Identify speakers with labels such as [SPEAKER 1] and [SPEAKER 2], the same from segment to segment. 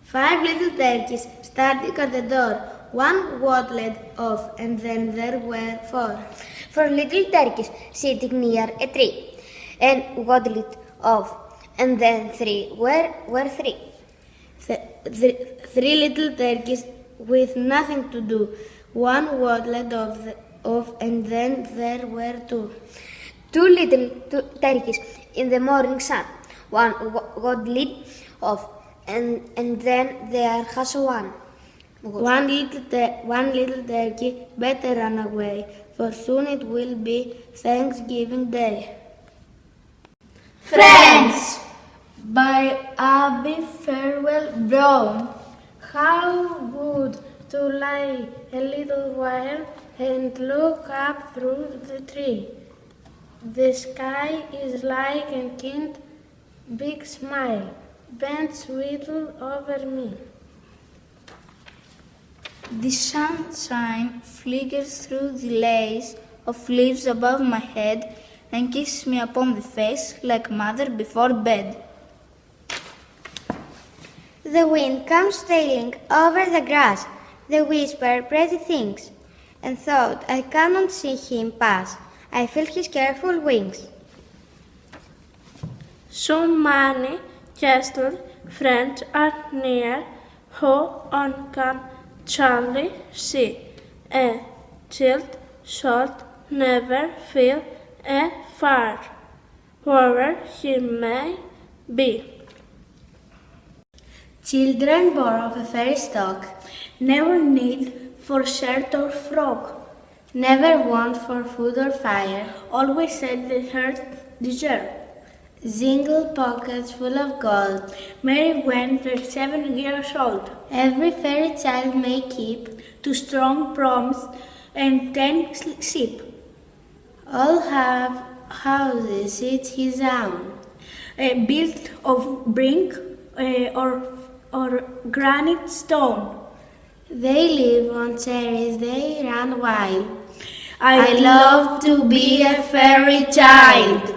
[SPEAKER 1] 5 little turkeys standing at the door. One waddled off, and then there were 4.
[SPEAKER 2] 4 little turkeys sitting near a tree, and waddled off, and then 3 were 3.
[SPEAKER 1] 3 little turkeys with nothing to do. One waddled off, and then there were 2.
[SPEAKER 2] 2 little turkeys in the morning sun. One waddled off, and then there has one.
[SPEAKER 1] One little turkey better run away, for soon it will be Thanksgiving Day.
[SPEAKER 3] Friends, by Abby Farewell Brown. How good to lie a little while and look up through the tree. The sky is like a kind big smile bent sweetly over me.
[SPEAKER 4] The sunshine flickers through the lace of leaves above my head and kisses me upon the face like mother before bed.
[SPEAKER 2] The wind comes sailing over the grass. They whisper pretty things, and though I cannot see him pass, I feel his careful wings.
[SPEAKER 3] So many castle friends are near, who on can Charlie see. A child should never feel afar, wherever he may be.
[SPEAKER 1] Children born of a fairy stock
[SPEAKER 4] Never need for shirt or frock,
[SPEAKER 1] never want for food or fire,
[SPEAKER 4] always said the heart deserve.
[SPEAKER 1] jingle pockets full of gold.
[SPEAKER 4] Mary when they're 7 years old,
[SPEAKER 1] Every fairy child may keep
[SPEAKER 4] 2 strong proms and 10 sheep.
[SPEAKER 1] all have houses each his own.
[SPEAKER 4] Built of brick or granite stone.
[SPEAKER 1] They live on cherries, they run wild.
[SPEAKER 4] I love to be a fairy child.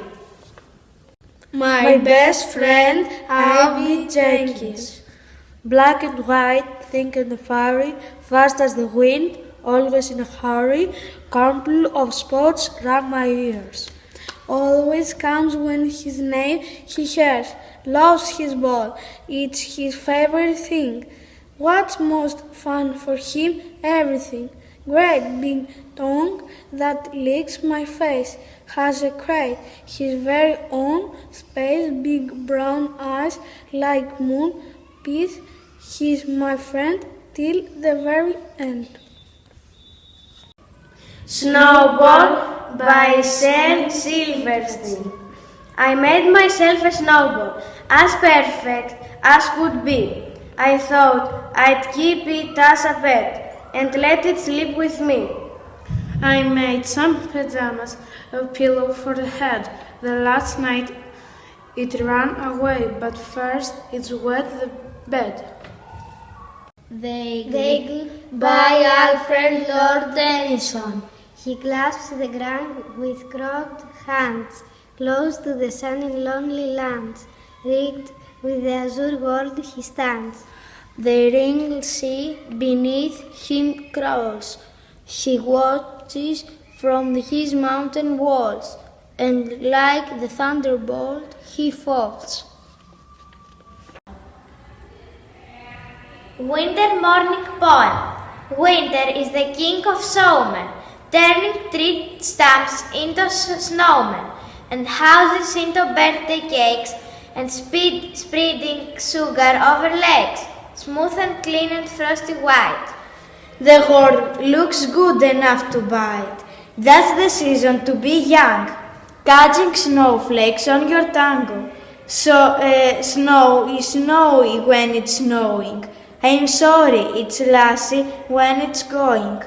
[SPEAKER 3] My best friend, Abby Jenkins. Black and white, thick and fiery, fast as the wind, always in a hurry, couple of spots run my ears. Always comes when his name he hears, loves his ball, it's his favorite thing. What's most fun for him? Everything. Great big tongue that licks my face, has a crate, his very own space, big brown eyes like moon peace. He's my friend till the very end.
[SPEAKER 5] Snowball by Shel Silverstein. I made myself a snowball, as perfect as could be. I thought I'd keep it as a pet and let it sleep with me.
[SPEAKER 3] I made some pajamas, a pillow for the head. The last night it ran away, but first it wet the bed.
[SPEAKER 1] They
[SPEAKER 5] By Alfred Lord Tennyson.
[SPEAKER 1] He clasps the ground with crooked hands, close to the sun in lonely lands, rigged with the azure world he stands.
[SPEAKER 5] The ringed sea beneath him crawls. He watches from his mountain walls, and like the thunderbolt he falls.
[SPEAKER 2] Winter morning poem. Winter is the king of showmen, turning tree stumps into snowmen, and houses into birthday cakes, and spreading sugar over lakes, smooth and clean and frosty white.
[SPEAKER 5] The horn looks good enough to bite. That's the season to be young, catching snowflakes on your tongue. So, snow is snowy when it's snowing. I'm sorry, it's lassie when it's going.